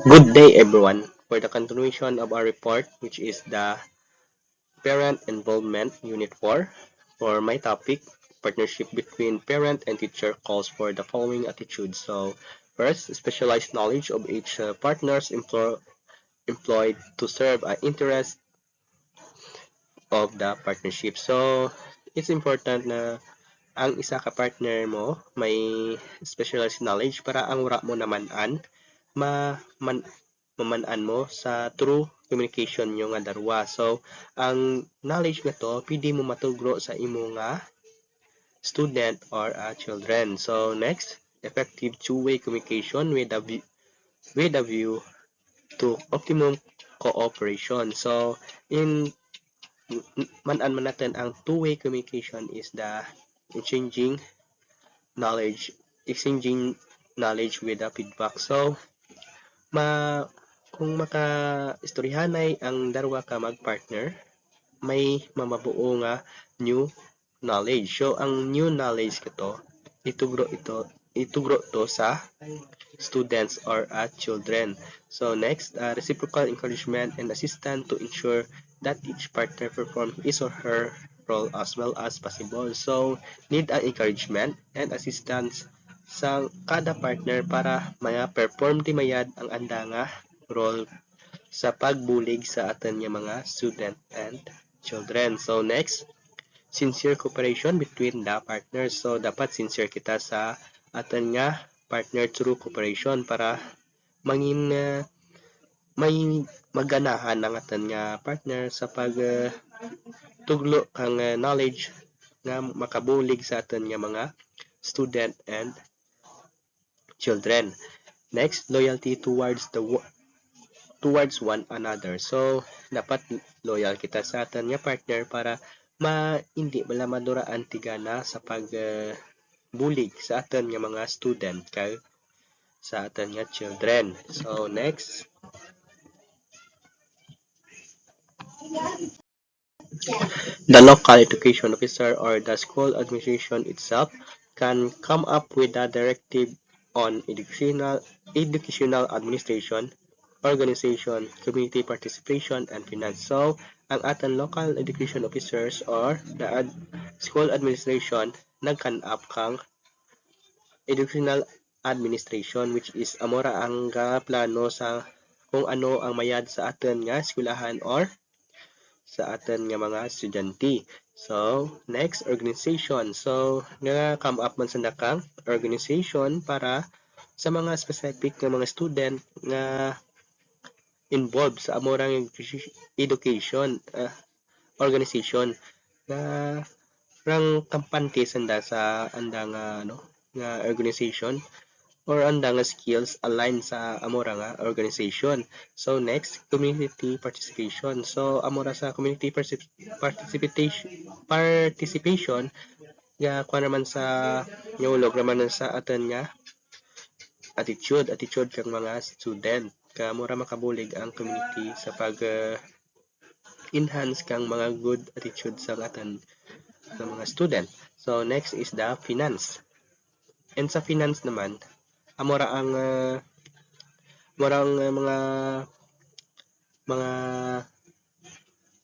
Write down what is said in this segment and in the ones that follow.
Good day, everyone. For the continuation of our report, which is the Parent Involvement Unit 4, for my topic, partnership between parent and teacher calls for the following attitudes. So, first, specialized knowledge of each partner's employed to serve an interest of the partnership. So, it's important na ang isa ka partner mo may specialized knowledge para ang wala mo naman ma man, mamanan mo sa true communication nyo nga darwa. So, ang knowledge nga to, pwede mo matugro sa imo nga student or children. So, next, effective two-way communication with a view to optimum cooperation. So, in manan man natin ang two-way communication is the exchanging exchanging knowledge with a feedback. So, ma kung maka-istoryahanay ang darwa ka mag-partner, may mamabuo nga new knowledge. So, ang new knowledge kato, itugro to sa students or children. So, next, reciprocal encouragement and assistance to ensure that each partner perform his or her role as well as possible. So, need ang encouragement and assistance sa kada partner para maya perform di mayad ang anda nga role sa pagbulig sa aton nga mga student and children. So next, sincere cooperation between the partners. So dapat sincere kita sa aton nga partner through cooperation para mangin may maganahan ang aton nga partner sa pag tuglo kang knowledge nga makabulig sa aton nga mga student and children. Next, loyalty towards one another. So, dapat loyal kita sa aton nga partner para hindi bala maduraan tigana sa bulig sa aton nga mga student kay sa aton nga children. So, next, the local education officer or the school administration itself can come up with a directive on educational administration, organization, community participation, and finance. So, ang ating local education officers or the school administration nag-can up kang educational administration which is amora ang plano sa kung ano ang mayad sa atin nga eskwelahan or sa atin nga mga estudyante. So, next, organization. So, nga come up man sa nakang organization para sa mga specific nga mga student nga involved sa amorang education organization na rang kampante sanda sa andang nga organization or andang skills align sa amora nga organization. So next, community participation. So amora sa community participation nga kuan naman sa nyulog naman sa aton nga attitude kang mga student ka mura makabulig ang community sa pag enhance kang mga good attitude sa aton ng mga student. So next is the finance. And sa finance naman, amora ang mga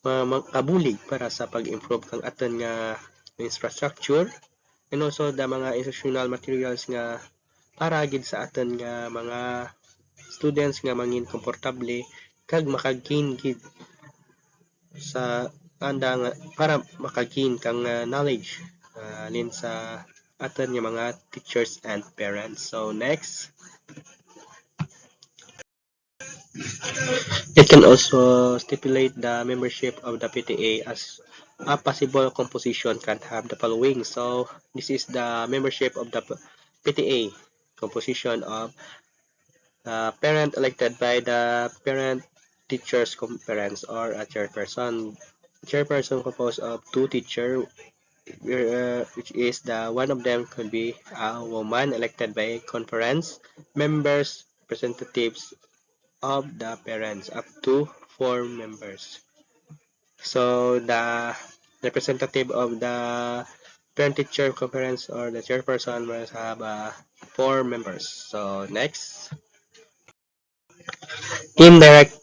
makabulig para sa pag-improve kang aton nga infrastructure and also the mga institutional materials nga para gid sa aton nga mga students nga mangin komportable kag makagain gid sa anda nga para makagain kang knowledge alin sa aton nga mga teachers and parents. So next, it can also stipulate the membership of the PTA as a possible composition can have the following. So this is the membership of the PTA composition of parent elected by the parent teachers conference or a chairperson. Chairperson composed of two teachers, which is the one of them could be a woman elected by conference members, representatives of the parents, up to 4 members. So the representative of the parent teacher conference or the chairperson must have 4 members. So next. Indirect,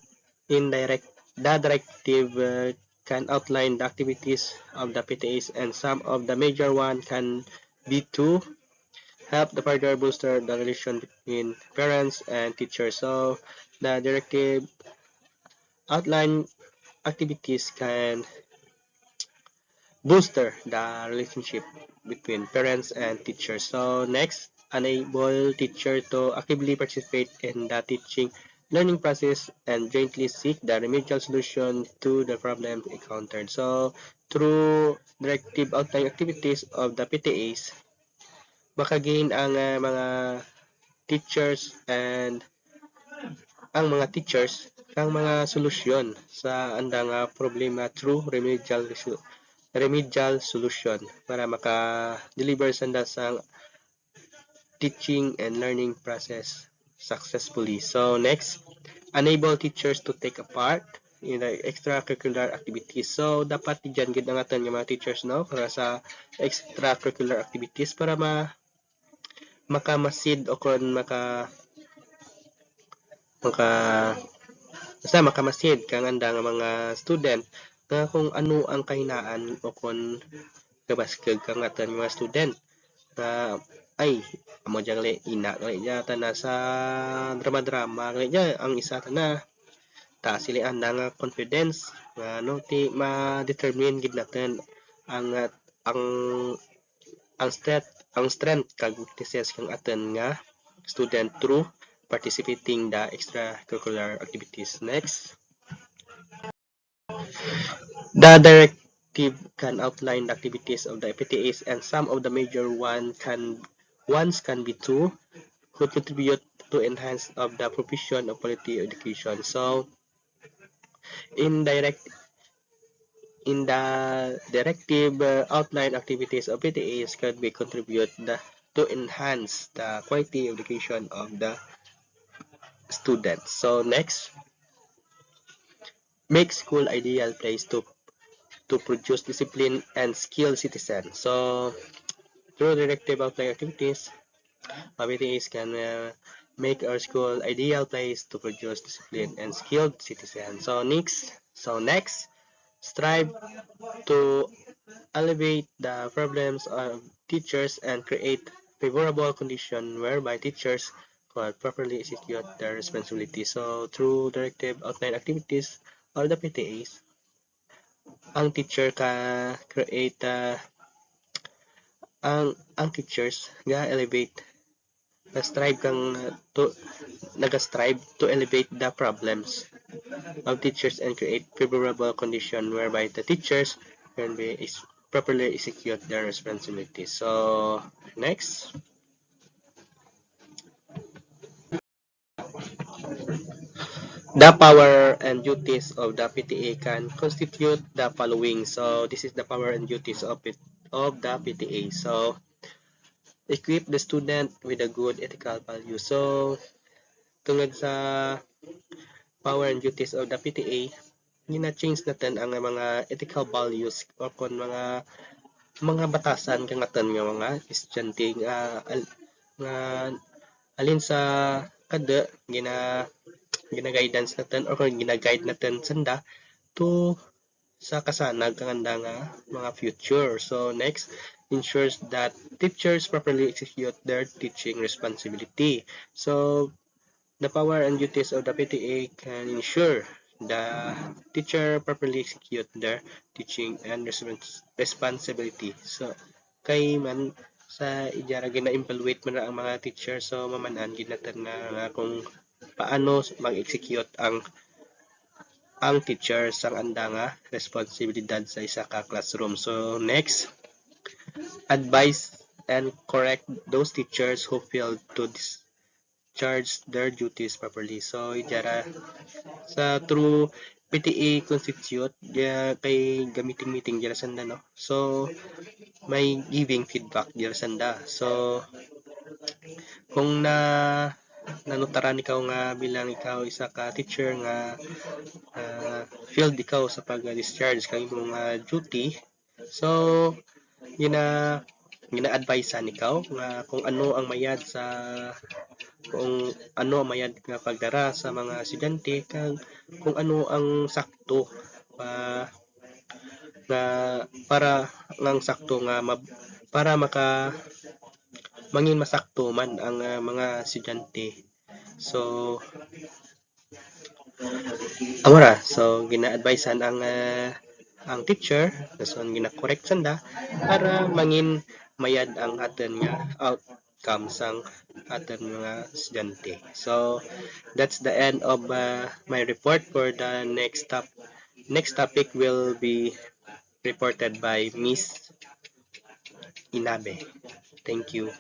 the directive can outline the activities of the PTAs, and some of the major one can be to help the further booster the relation between parents and teachers. So the directive outline activities can booster the relationship between parents and teachers. So next, enable teacher to actively participate in the teaching learning process and jointly seek the remedial solution to the problems encountered. So through directive outline activities of the PTAs, makagain ang mga teachers and ang mga teachers kang mga solusyon sa andang problema through remedial solution para maka-deliver sanda sa teaching and learning process successfully. So next, enable teachers to take a part in the extracurricular activities. So dapat diyan gid ang aton mga teachers no para sa extracurricular activities para makamasid o kon maka basta makamasid kang andang mga student nga kung ano ang kahinaan o kung kabaskag kang aton mga student na ay amo jang le ina gali jata na sa drama-drama gali ja ang isa ta na ta sila andang confidence nga no ti ma-determine gid natin ang ang strength kag weaknesses kang aton nga student through participating the extracurricular activities. Next, the directive can outline the activities of the PTAs, and some of the major ones can be two who contribute to enhance of the provision of quality education. So in the directive outline activities of PTAs can be contribute to enhance the quality education of the students. So next, make school ideal place to produce discipline and skilled citizens. So through directive outline activities, PTAs can make our school ideal place to produce disciplined and skilled citizens. So next, strive to alleviate the problems of teachers and create favorable condition whereby teachers could properly execute their responsibility. So through directive outline activities of the PTAs, ang teacher ka create ang teachers ga elevate na-strive kang nag-strive to elevate the problems of teachers and create favorable condition whereby the teachers can be properly execute their responsibilities. So next, the power and duties of the PTA can constitute the following. So this is the power and duties of the PTA. So equip the student with a good ethical value. So tungod sa power and duties of the PTA, gina-change natin ang mga ethical values o kung mga batasan kang aton nga mga estudyante nga alin sa kada gina-guidance natin or gina-guide natin sanda to sa kasanag kang anda nga mga future. So next, ensures that teachers properly execute their teaching responsibility. So the power and duties of the PTA can ensure the teacher properly execute their teaching and responsibility. So kay man sa ijara gina-evaluate man ang mga teacher, so mamanan gid natin na kung paano mag-execute ang teacher sang anda nga responsibilidad sa isa ka classroom. So next, advise and correct those teachers who failed to discharge their duties properly. So ijara sa through PTA constitute kay gamiting meeting dira sanda no. So may giving feedback dira sanda. So kung nanutaran ikaw nga bilang ikaw isa ka teacher nga failed ikaw sa pag-discharge kang imong duty, so gina-advisean ikaw nga kung ano ang mayad sa kung ano mayad nga pagdara sa mga estudyante kag kung ano ang sakto pa nga para ngang sakto nga para maka mangin masakto man ang mga estudyante. So amora, so gina-advisean ang teacher, dason gina-correct sanda para mangin mayad ang aton nga outcome sang aton mga estudyante. So that's the end of my report. For the next topic will be reported by Miss Inabe. Thank you.